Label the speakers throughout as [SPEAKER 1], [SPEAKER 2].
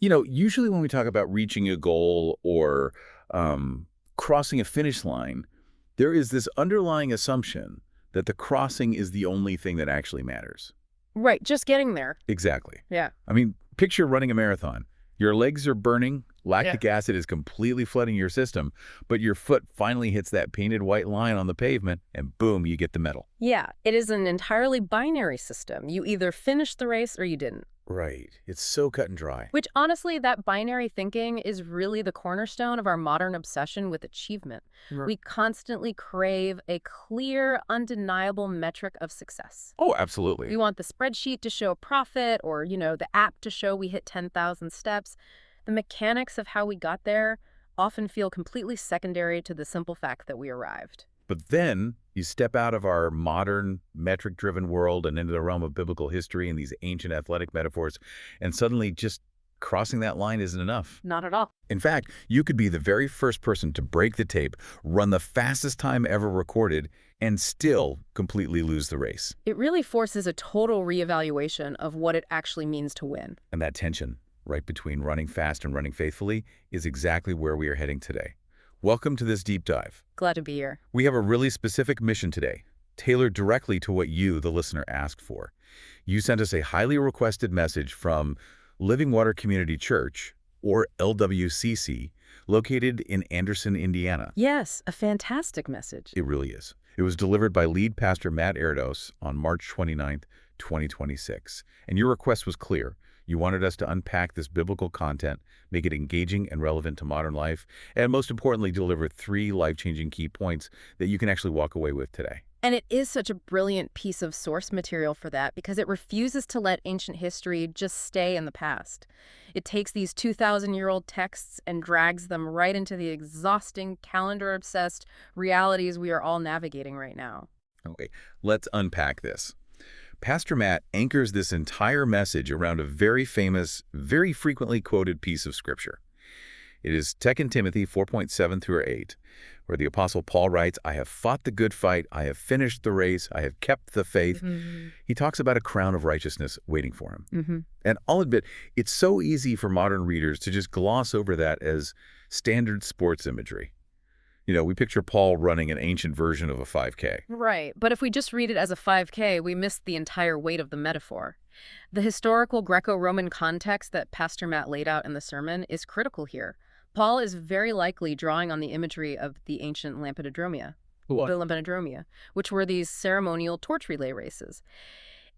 [SPEAKER 1] Usually when we talk about reaching a goal or crossing a finish line, there is this underlying assumption that the crossing is the only thing that actually matters.
[SPEAKER 2] Right, just getting there.
[SPEAKER 1] Exactly.
[SPEAKER 2] Yeah.
[SPEAKER 1] I mean, picture running a marathon. Your legs are burning,
[SPEAKER 2] Yeah.
[SPEAKER 1] lactic acid is completely flooding your system, but your foot finally hits that painted white line on the pavement, and boom, you get the medal.
[SPEAKER 2] Yeah, it is an entirely binary system. You either finished the race or you didn't.
[SPEAKER 1] Right. It's so cut and dry.
[SPEAKER 2] Which, honestly, that binary thinking is really the cornerstone of our modern obsession with achievement. We constantly crave a clear, undeniable metric of success.
[SPEAKER 1] Oh, absolutely.
[SPEAKER 2] We want the spreadsheet to show profit or, the app to show we hit 10,000 steps. The mechanics of how we got there often feel completely secondary to the simple fact that we arrived.
[SPEAKER 1] But then you step out of our modern metric-driven world and into the realm of biblical history and these ancient athletic metaphors, and suddenly just crossing that line isn't enough.
[SPEAKER 2] Not at all.
[SPEAKER 1] In fact, you could be the very first person to break the tape, run the fastest time ever recorded, and still completely lose the race.
[SPEAKER 2] It really forces a total reevaluation of what it actually means to win.
[SPEAKER 1] And that tension, right between running fast and running faithfully, is exactly where we are heading today. Welcome to this deep dive.
[SPEAKER 2] Glad to be here.
[SPEAKER 1] We have a really specific mission today, tailored directly to what you, the listener, asked for. You sent us a highly requested message from Living Water Community Church, or LWCC, located in Anderson, Indiana.
[SPEAKER 2] Yes, a fantastic message.
[SPEAKER 1] It really is. It was delivered by lead pastor Matt Erdos on March 29th, 2026. And your request was clear. You wanted us to unpack this biblical content, make it engaging and relevant to modern life, and most importantly, deliver 3 life-changing key points that you can actually walk away with today.
[SPEAKER 2] And it is such a brilliant piece of source material for that because it refuses to let ancient history just stay in the past. It takes these 2,000-year-old texts and drags them right into the exhausting, calendar-obsessed realities we are all navigating right now.
[SPEAKER 1] Okay, let's unpack this. Pastor Matt anchors this entire message around a very famous, very frequently quoted piece of Scripture. It is 2 Timothy 4.7 through 8, where the Apostle Paul writes, "I have fought the good fight, I have finished the race, I have kept the faith." He talks about a crown of righteousness waiting for him. And I'll admit, it's so easy for modern readers to just gloss over that as standard sports imagery. We picture Paul running an ancient version of a 5K.
[SPEAKER 2] Right, but if we just read it as a 5K, we miss the entire weight of the metaphor. The historical Greco-Roman context that Pastor Matt laid out in the sermon is critical here. Paul is very likely drawing on the imagery of the ancient Lampedodromia, which were these ceremonial torch relay races.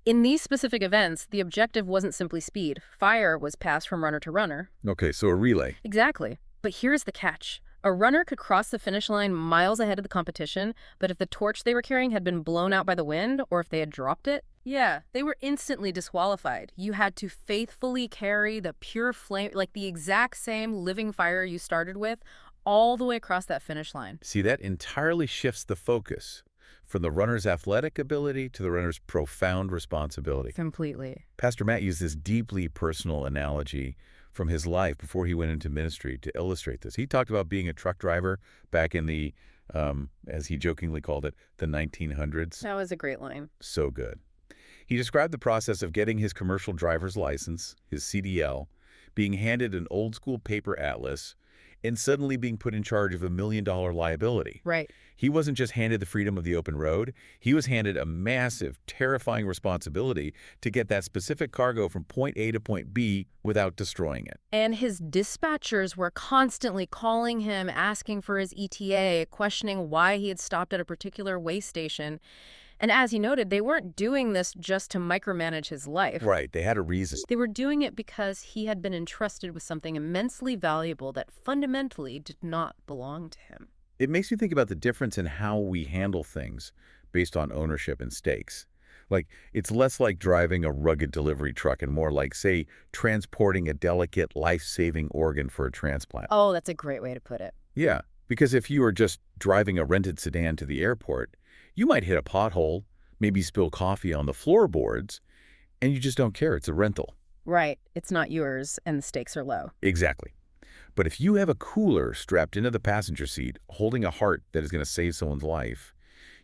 [SPEAKER 2] In these specific events, the objective wasn't simply speed. Fire was passed from runner to runner.
[SPEAKER 1] Okay, so a relay.
[SPEAKER 2] Exactly. But here's the catch. A runner could cross the finish line miles ahead of the competition, but if the torch they were carrying had been blown out by the wind, or if they had dropped it, they were instantly disqualified. You had to faithfully carry the pure flame, like the exact same living fire you started with, all the way across that finish line.
[SPEAKER 1] See, that entirely shifts the focus from the runner's athletic ability to the runner's profound responsibility.
[SPEAKER 2] Completely.
[SPEAKER 1] Pastor Matt used this deeply personal analogy from his life before he went into ministry to illustrate this. He talked about being a truck driver back in the, as he jokingly called it, the 1900s.
[SPEAKER 2] That was a great line.
[SPEAKER 1] So good. He described the process of getting his commercial driver's license, his CDL, being handed an old-school paper atlas, and suddenly being put in charge of $1 million liability.
[SPEAKER 2] Right.
[SPEAKER 1] He wasn't just handed the freedom of the open road. He was handed a massive, terrifying responsibility to get that specific cargo from point A to point B without destroying it.
[SPEAKER 2] And his dispatchers were constantly calling him, asking for his ETA, questioning why he had stopped at a particular way station. And as he noted, they weren't doing this just to micromanage his life.
[SPEAKER 1] Right, they had a reason.
[SPEAKER 2] They were doing it because he had been entrusted with something immensely valuable that fundamentally did not belong to him.
[SPEAKER 1] It makes you think about the difference in how we handle things based on ownership and stakes. Like, it's less like driving a rugged delivery truck and more like, say, transporting a delicate, life-saving organ for a transplant.
[SPEAKER 2] Oh, that's a great way to put it.
[SPEAKER 1] Yeah, because if you are just driving a rented sedan to the airport, you might hit a pothole, maybe spill coffee on the floorboards, and you just don't care. It's a rental.
[SPEAKER 2] Right. It's not yours, and the stakes are low.
[SPEAKER 1] Exactly. But if you have a cooler strapped into the passenger seat, holding a heart that is going to save someone's life,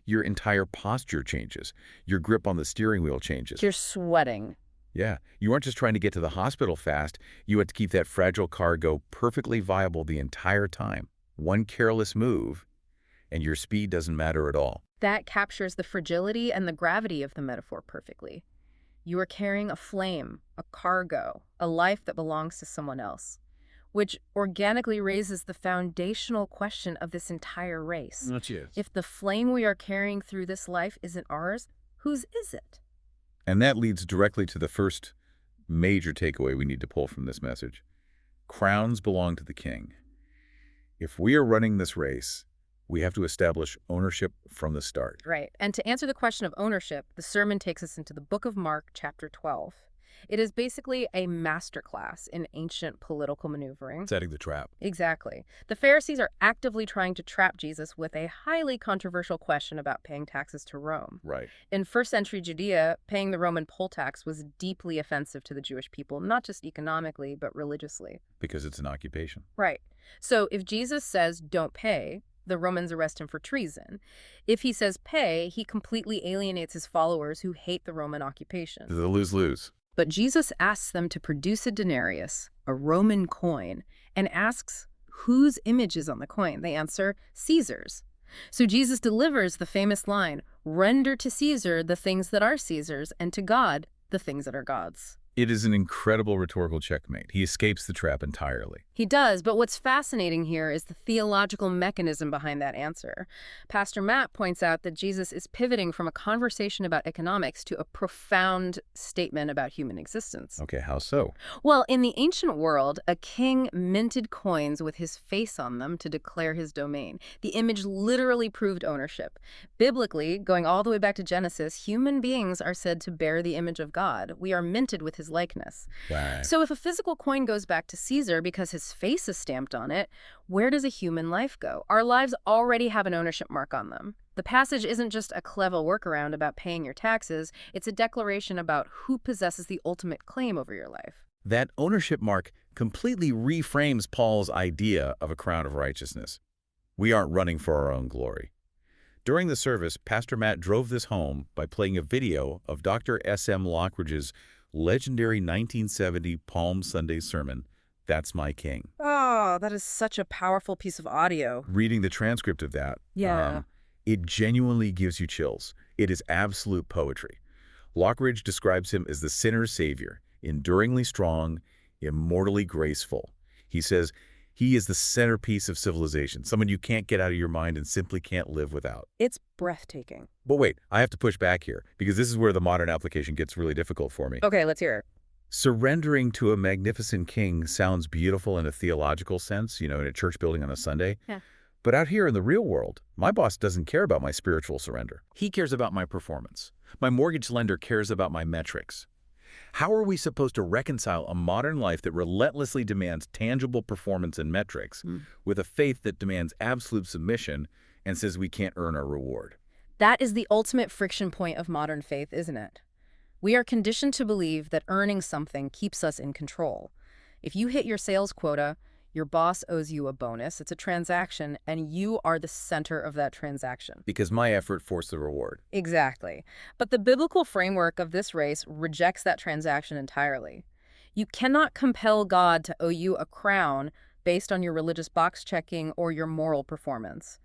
[SPEAKER 1] your entire posture changes. Your grip on the steering wheel changes.
[SPEAKER 2] You're sweating.
[SPEAKER 1] Yeah, you weren't just trying to get to the hospital fast. You had to keep that fragile cargo perfectly viable the entire time. One careless move, and your speed doesn't matter at all.
[SPEAKER 2] That captures the fragility and the gravity of the metaphor perfectly. You are carrying a flame, a cargo, a life that belongs to someone else, which organically raises the foundational question of this entire race.
[SPEAKER 1] Which is?
[SPEAKER 2] If the flame we are carrying through this life isn't ours, whose is it?
[SPEAKER 1] And that leads directly to the first major takeaway we need to pull from this message. Crowns belong to the king. If we are running this race, we have to establish ownership from the start.
[SPEAKER 2] Right. And to answer the question of ownership, the sermon takes us into the book of Mark, chapter 12. It is basically a masterclass in ancient political maneuvering.
[SPEAKER 1] Setting the trap.
[SPEAKER 2] Exactly. The Pharisees are actively trying to trap Jesus with a highly controversial question about paying taxes to Rome.
[SPEAKER 1] Right.
[SPEAKER 2] In first-century Judea, paying the Roman poll tax was deeply offensive to the Jewish people, not just economically, but religiously.
[SPEAKER 1] Because it's an occupation.
[SPEAKER 2] Right. So if Jesus says, don't pay, the Romans arrest him for treason. If he says pay, he completely alienates his followers who hate the Roman occupation.
[SPEAKER 1] The lose-lose.
[SPEAKER 2] But Jesus asks them to produce a denarius, a Roman coin, and asks whose image is on the coin. They answer, Caesar's. So Jesus delivers the famous line, render to Caesar the things that are Caesar's, and to God the things that are God's.
[SPEAKER 1] It is an incredible rhetorical checkmate. He escapes the trap entirely.
[SPEAKER 2] He does, but what's fascinating here is the theological mechanism behind that answer. Pastor Matt points out that Jesus is pivoting from a conversation about economics to a profound statement about human existence.
[SPEAKER 1] Okay, how so?
[SPEAKER 2] Well, in the ancient world, a king minted coins with his face on them to declare his domain. The image literally proved ownership. Biblically, going all the way back to Genesis, human beings are said to bear the image of God. We are minted with his likeness.
[SPEAKER 1] Right.
[SPEAKER 2] So if a physical coin goes back to Caesar because his face is stamped on it, where does a human life go? Our lives already have an ownership mark on them. The passage isn't just a clever workaround about paying your taxes, it's a declaration about who possesses the ultimate claim over your life.
[SPEAKER 1] That ownership mark completely reframes Paul's idea of a crown of righteousness. We aren't running for our own glory. During the service, Pastor Matt drove this home by playing a video of Dr. S.M. Lockridge's legendary 1970 Palm Sunday sermon, That's My King.
[SPEAKER 2] Oh, that is such a powerful piece of audio.
[SPEAKER 1] Reading the transcript of that, it genuinely gives you chills. It is absolute poetry. Lockridge describes him as the sinner's savior, enduringly strong, immortally graceful. He says he is the centerpiece of civilization, someone you can't get out of your mind and simply can't live without.
[SPEAKER 2] It's breathtaking.
[SPEAKER 1] But wait, I have to push back here, because this is where the modern application gets really difficult for me.
[SPEAKER 2] Okay, let's hear it.
[SPEAKER 1] Surrendering to a magnificent king sounds beautiful in a theological sense, in a church building on a Sunday.
[SPEAKER 2] Yeah.
[SPEAKER 1] But out here in the real world, my boss doesn't care about my spiritual surrender. He cares about my performance. My mortgage lender cares about my metrics. How are we supposed to reconcile a modern life that relentlessly demands tangible performance and metrics with a faith that demands absolute submission and says we can't earn our reward?
[SPEAKER 2] That is the ultimate friction point of modern faith, isn't it? We are conditioned to believe that earning something keeps us in control. If you hit your sales quota, your boss owes you a bonus. It's a transaction, and you are the center of that transaction.
[SPEAKER 1] Because my effort forced the reward.
[SPEAKER 2] Exactly. But the biblical framework of this race rejects that transaction entirely. You cannot compel God to owe you a crown based on your religious box checking or your moral performance.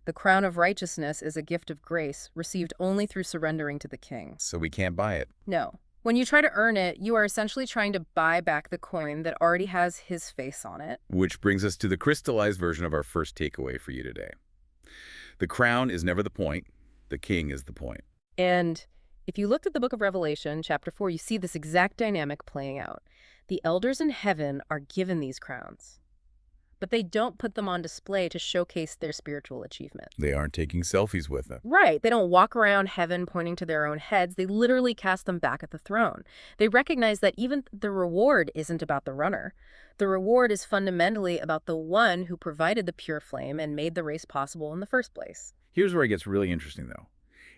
[SPEAKER 2] The crown of righteousness is a gift of grace received only through surrendering to the king.
[SPEAKER 1] So we can't buy it.
[SPEAKER 2] No. When you try to earn it, you are essentially trying to buy back the coin that already has his face on it.
[SPEAKER 1] Which brings us to the crystallized version of our first takeaway for you today. The crown is never the point. The king is the point.
[SPEAKER 2] And if you looked at the book of Revelation, chapter 4, you see this exact dynamic playing out. The elders in heaven are given these crowns, but they don't put them on display to showcase their spiritual achievement.
[SPEAKER 1] They aren't taking selfies with them.
[SPEAKER 2] Right. They don't walk around heaven pointing to their own heads. They literally cast them back at the throne. They recognize that even the reward isn't about the runner. The reward is fundamentally about the one who provided the pure flame and made the race possible in the first place.
[SPEAKER 1] Here's where it gets really interesting, though.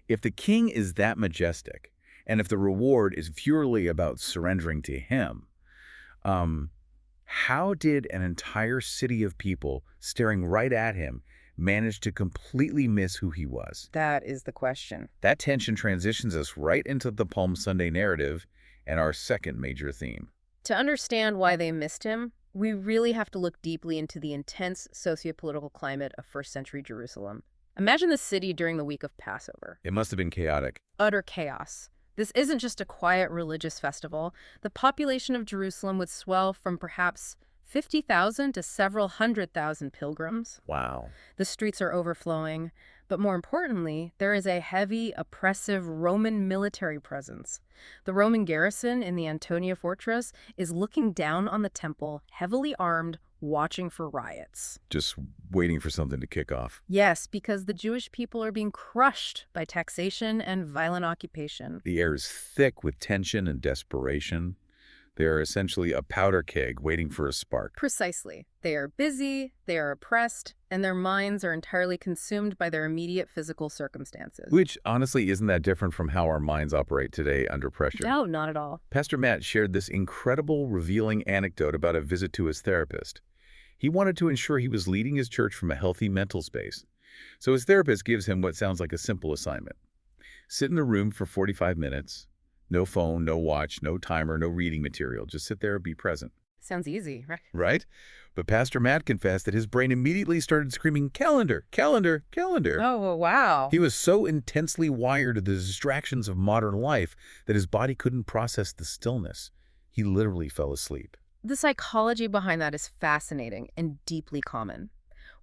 [SPEAKER 1] If the king is that majestic, and if the reward is purely about surrendering to him, how did an entire city of people staring right at him manage to completely miss who he was?
[SPEAKER 2] That is the question.
[SPEAKER 1] That tension transitions us right into the Palm Sunday narrative and our second major theme.
[SPEAKER 2] To understand why they missed him, we really have to look deeply into the intense sociopolitical climate of first-century Jerusalem. Imagine the city during the week of Passover.
[SPEAKER 1] It must have been chaotic.
[SPEAKER 2] Utter chaos. This isn't just a quiet religious festival. The population of Jerusalem would swell from perhaps 50,000 to several 100,000 pilgrims.
[SPEAKER 1] Wow.
[SPEAKER 2] The streets are overflowing, but more importantly, there is a heavy, oppressive Roman military presence. The Roman garrison in the Antonia fortress is looking down on the temple, heavily armed, watching for riots.
[SPEAKER 1] Just waiting for something to kick off.
[SPEAKER 2] Yes, because the Jewish people are being crushed by taxation and violent occupation.
[SPEAKER 1] The air is thick with tension and desperation. They are essentially a powder keg waiting for a spark.
[SPEAKER 2] Precisely. They are busy, they are oppressed, and their minds are entirely consumed by their immediate physical circumstances.
[SPEAKER 1] Which, honestly, isn't that different from how our minds operate today under pressure.
[SPEAKER 2] No, not at all.
[SPEAKER 1] Pastor Matt shared this incredible, revealing anecdote about a visit to his therapist. He wanted to ensure he was leading his church from a healthy mental space. So his therapist gives him what sounds like a simple assignment. Sit in the room for 45 minutes. No phone, no watch, no timer, no reading material. Just sit there and be present.
[SPEAKER 2] Sounds easy, right?
[SPEAKER 1] Right? But Pastor Matt confessed that his brain immediately started screaming, calendar, calendar, calendar.
[SPEAKER 2] Oh, wow.
[SPEAKER 1] He was so intensely wired to the distractions of modern life that his body couldn't process the stillness. He literally fell asleep.
[SPEAKER 2] The psychology behind that is fascinating and deeply common.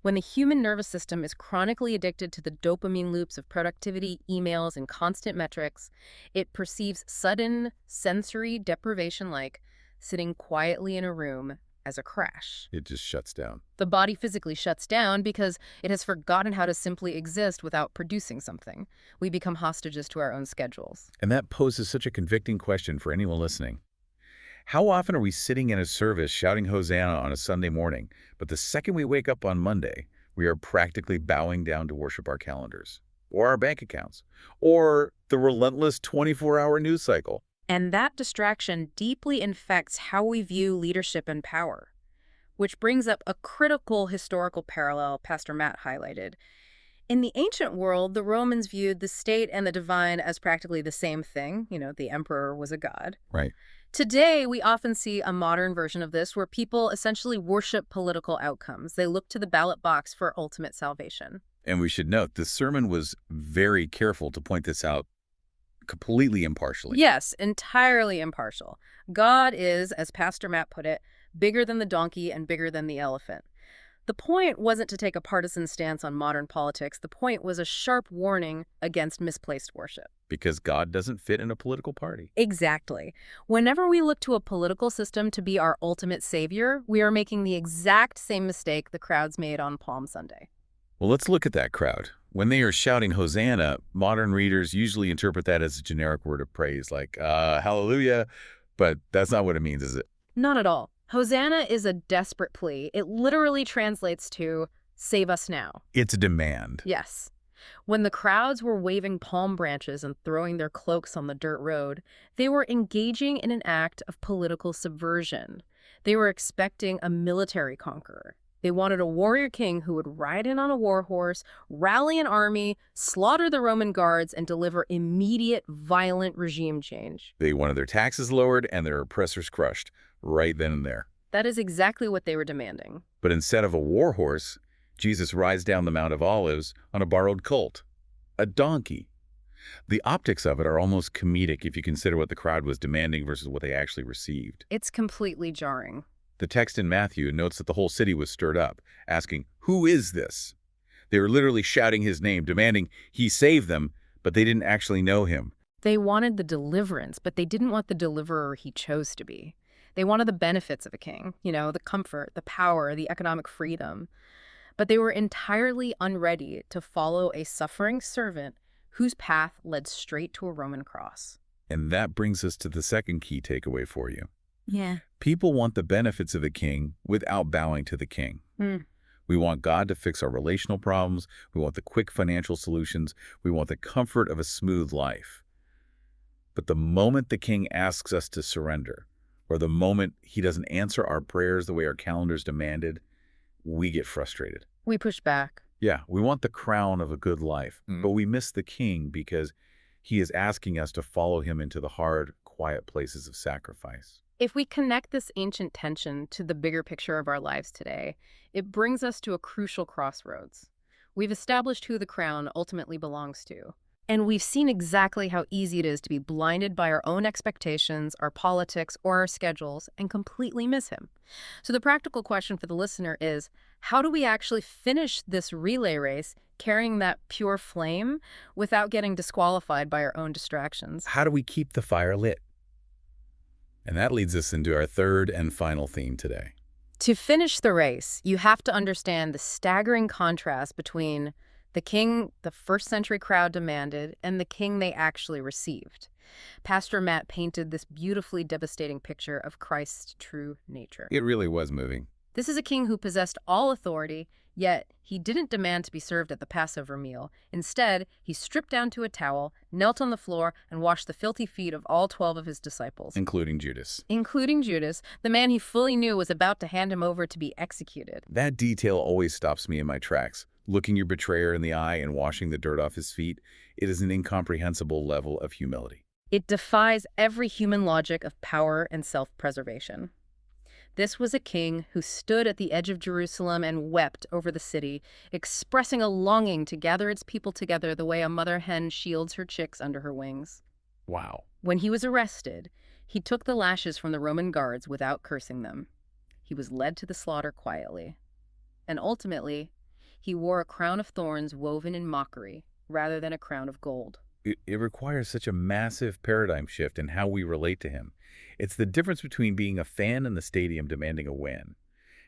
[SPEAKER 2] When the human nervous system is chronically addicted to the dopamine loops of productivity, emails, and constant metrics, it perceives sudden sensory deprivation like sitting quietly in a room as a crash.
[SPEAKER 1] It just shuts down.
[SPEAKER 2] The body physically shuts down because it has forgotten how to simply exist without producing something. We become hostages to our own schedules.
[SPEAKER 1] And that poses such a convicting question for anyone listening. How often are we sitting in a service shouting Hosanna on a Sunday morning, but the second we wake up on Monday, we are practically bowing down to worship our calendars, or our bank accounts, or the relentless 24-hour news cycle?
[SPEAKER 2] And that distraction deeply infects how we view leadership and power, which brings up a critical historical parallel Pastor Matt highlighted. In the ancient world, the Romans viewed the state and the divine as practically the same thing. The emperor was a god.
[SPEAKER 1] Right.
[SPEAKER 2] Today, we often see a modern version of this where people essentially worship political outcomes. They look to the ballot box for ultimate salvation.
[SPEAKER 1] And we should note, the sermon was very careful to point this out completely impartially.
[SPEAKER 2] Yes, entirely impartial. God is, as Pastor Matt put it, bigger than the donkey and bigger than the elephant. The point wasn't to take a partisan stance on modern politics. The point was a sharp warning against misplaced worship.
[SPEAKER 1] Because God doesn't fit in a political party.
[SPEAKER 2] Exactly. Whenever we look to a political system to be our ultimate savior, we are making the exact same mistake the crowds made on Palm Sunday.
[SPEAKER 1] Well, let's look at that crowd. When they are shouting Hosanna, modern readers usually interpret that as a generic word of praise, like, hallelujah, but that's not what it means, is it?
[SPEAKER 2] Not at all. Hosanna is a desperate plea. It literally translates to, save us now.
[SPEAKER 1] It's a demand.
[SPEAKER 2] Yes. When the crowds were waving palm branches and throwing their cloaks on the dirt road, they were engaging in an act of political subversion. They were expecting a military conqueror. They wanted a warrior king who would ride in on a war horse, rally an army, slaughter the Roman guards, and deliver immediate, violent regime change.
[SPEAKER 1] They wanted their taxes lowered and their oppressors crushed, right then and there.
[SPEAKER 2] That is exactly what they were demanding.
[SPEAKER 1] But instead of a war horse, Jesus rides down the Mount of Olives on a borrowed colt, a donkey. The optics of it are almost comedic if you consider what the crowd was demanding versus what they actually received.
[SPEAKER 2] It's completely jarring.
[SPEAKER 1] The text in Matthew notes that the whole city was stirred up, asking, "Who is this?" They were literally shouting his name, demanding he save them, but they didn't actually know him.
[SPEAKER 2] They wanted the deliverance, but they didn't want the deliverer he chose to be. They wanted the benefits of a king, the comfort, the power, the economic freedom. But they were entirely unready to follow a suffering servant whose path led straight to a Roman cross.
[SPEAKER 1] And that brings us to the second key takeaway for you.
[SPEAKER 2] Yeah.
[SPEAKER 1] People want the benefits of the king without bowing to the king. We want God to fix our relational problems. We want the quick financial solutions. We want the comfort of a smooth life. But the moment the king asks us to surrender, or the moment he doesn't answer our prayers the way our calendars demanded, we get frustrated.
[SPEAKER 2] We push back.
[SPEAKER 1] Yeah, we want the crown of a good life, but we miss the king because he is asking us to follow him into the hard, quiet places of sacrifice.
[SPEAKER 2] If we connect this ancient tension to the bigger picture of our lives today, it brings us to a crucial crossroads. We've established who the crown ultimately belongs to. And we've seen exactly how easy it is to be blinded by our own expectations, our politics, or our schedules, and completely miss him. So the practical question for the listener is, how do we actually finish this relay race carrying that pure flame without getting disqualified by our own distractions?
[SPEAKER 1] How do we keep the fire lit? And that leads us into our third and final theme today.
[SPEAKER 2] To finish the race, you have to understand the staggering contrast between the king the first century crowd demanded and the king they actually received. Pastor Matt painted this beautifully devastating picture of Christ's true nature.
[SPEAKER 1] It really was moving.
[SPEAKER 2] This is a king who possessed all authority, yet he didn't demand to be served at the Passover meal. Instead, he stripped down to a towel, knelt on the floor, and washed the filthy feet of all 12 of his disciples.
[SPEAKER 1] Including Judas.
[SPEAKER 2] Including Judas, the man he fully knew was about to hand him over to be executed.
[SPEAKER 1] That detail always stops me in my tracks. Looking your betrayer in the eye and washing the dirt off his feet, it is an incomprehensible level of humility.
[SPEAKER 2] It defies every human logic of power and self-preservation. This was a king who stood at the edge of Jerusalem and wept over the city, expressing a longing to gather its people together the way a mother hen shields her chicks under her wings.
[SPEAKER 1] Wow.
[SPEAKER 2] When he was arrested, he took the lashes from the Roman guards without cursing them. He was led to the slaughter quietly. And ultimately, he wore a crown of thorns woven in mockery, rather than a crown of gold.
[SPEAKER 1] It requires such a massive paradigm shift in how we relate to him. It's the difference between being a fan in the stadium demanding a win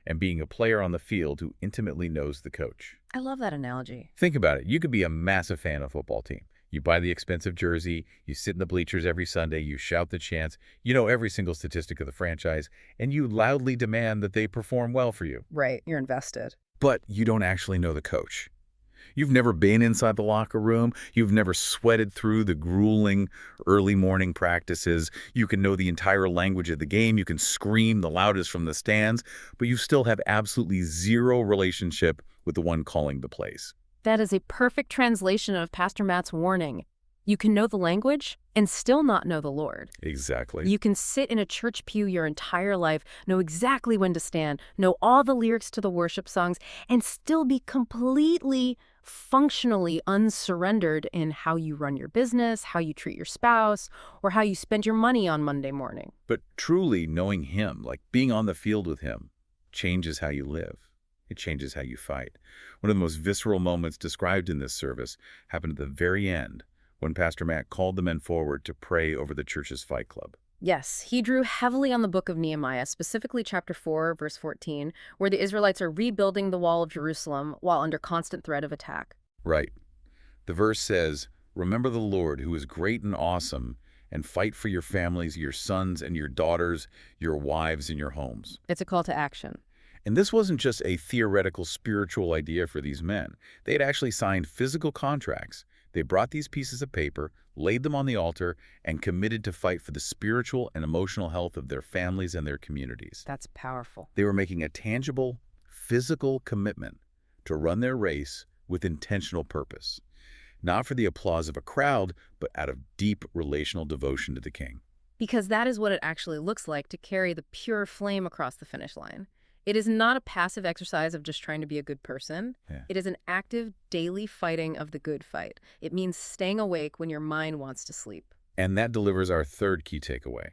[SPEAKER 1] and being a player on the field who intimately knows the coach.
[SPEAKER 2] I love that analogy.
[SPEAKER 1] Think about it. You could be a massive fan of a football team. You buy the expensive jersey, you sit in the bleachers every Sunday, you shout the chants, you know every single statistic of the franchise, and you loudly demand that they perform well for you.
[SPEAKER 2] Right, you're invested.
[SPEAKER 1] But you don't actually know the coach. You've never been inside the locker room. You've never sweated through the grueling early morning practices. You can know the entire language of the game. You can scream the loudest from the stands, but you still have absolutely zero relationship with the one calling the plays.
[SPEAKER 2] That is a perfect translation of Pastor Matt's warning. You can know the language and still not know the Lord.
[SPEAKER 1] Exactly.
[SPEAKER 2] You can sit in a church pew your entire life, know exactly when to stand, know all the lyrics to the worship songs, and still be completely functionally unsurrendered in how you run your business, how you treat your spouse, or how you spend your money on Monday morning.
[SPEAKER 1] But truly knowing him, like being on the field with him, changes how you live. It changes how you fight. One of the most visceral moments described in this service happened at the very end, when Pastor Matt called the men forward to pray over the church's fight club.
[SPEAKER 2] Yes, he drew heavily on the book of Nehemiah, specifically chapter 4, verse 14, where the Israelites are rebuilding the wall of Jerusalem while under constant threat of attack.
[SPEAKER 1] Right. The verse says, "Remember the Lord who is great and awesome, and fight for your families, your sons and your daughters, your wives and your homes."
[SPEAKER 2] It's a call to action.
[SPEAKER 1] And this wasn't just a theoretical spiritual idea for these men. They had actually signed physical contracts. They brought these pieces of paper, laid them on the altar, and committed to fight for the spiritual and emotional health of their families and their communities.
[SPEAKER 2] That's powerful.
[SPEAKER 1] They were making a tangible, physical commitment to run their race with intentional purpose, not for the applause of a crowd, but out of deep relational devotion to the King.
[SPEAKER 2] Because that is what it actually looks like to carry the pure flame across the finish line. It is not a passive exercise of just trying to be a good person.
[SPEAKER 1] Yeah.
[SPEAKER 2] It is an active, daily fighting of the good fight. It means staying awake when your mind wants to sleep.
[SPEAKER 1] And that delivers our third key takeaway.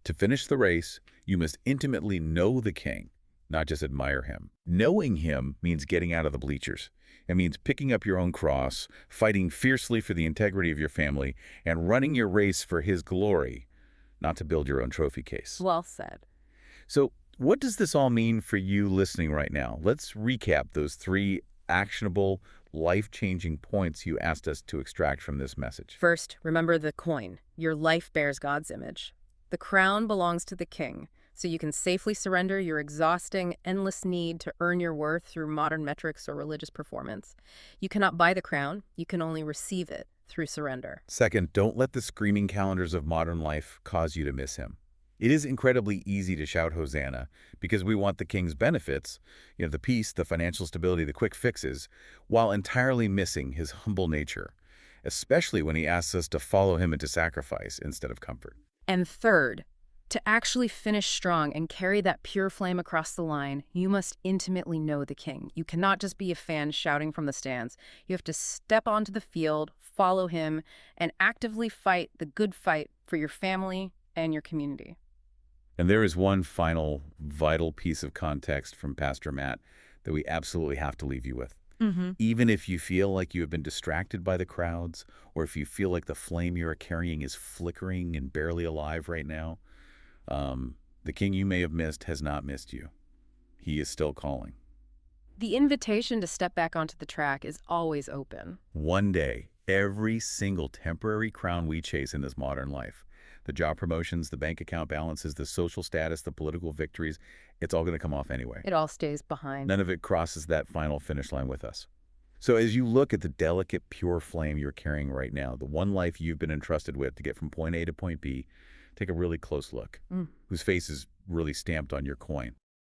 [SPEAKER 1] To finish the race, you must intimately know the King, not just admire him. Knowing him means getting out of the bleachers. It means picking up your own cross, fighting fiercely for the integrity of your family, and running your race for his glory, not to build your own trophy case.
[SPEAKER 2] Well said.
[SPEAKER 1] So, what does this all mean for you listening right now? Let's recap those 3 actionable, life-changing points you asked us to extract from this message.
[SPEAKER 2] First, remember the coin. Your life bears God's image. The crown belongs to the King, so you can safely surrender your exhausting, endless need to earn your worth through modern metrics or religious performance. You cannot buy the crown. You can only receive it through surrender.
[SPEAKER 1] Second, don't let the screaming calendars of modern life cause you to miss him. It is incredibly easy to shout Hosanna because we want the King's benefits, the peace, the financial stability, the quick fixes, while entirely missing his humble nature, especially when he asks us to follow him into sacrifice instead of comfort.
[SPEAKER 2] And third, to actually finish strong and carry that pure flame across the line, you must intimately know the king. You cannot just be a fan shouting from the stands. You have to step onto the field, follow him, and actively fight the good fight for your family and your community.
[SPEAKER 1] And there is one final vital piece of context from Pastor Matt that we absolutely have to leave you with. Even if you feel like you have been distracted by the crowds, or if you feel like the flame you are carrying is flickering and barely alive right now, the king you may have missed has not missed you. He is still calling.
[SPEAKER 2] The invitation to step back onto the track is always open.
[SPEAKER 1] One day, every single temporary crown we chase in this modern life, the job promotions, the bank account balances, the social status, the political victories, it's all going to come off anyway.
[SPEAKER 2] It all stays behind.
[SPEAKER 1] None of it crosses that final finish line with us. So as you look at the delicate, pure flame you're carrying right now, the one life you've been entrusted with to get from point A to point B, take a really close look. Whose face is really stamped on your coin?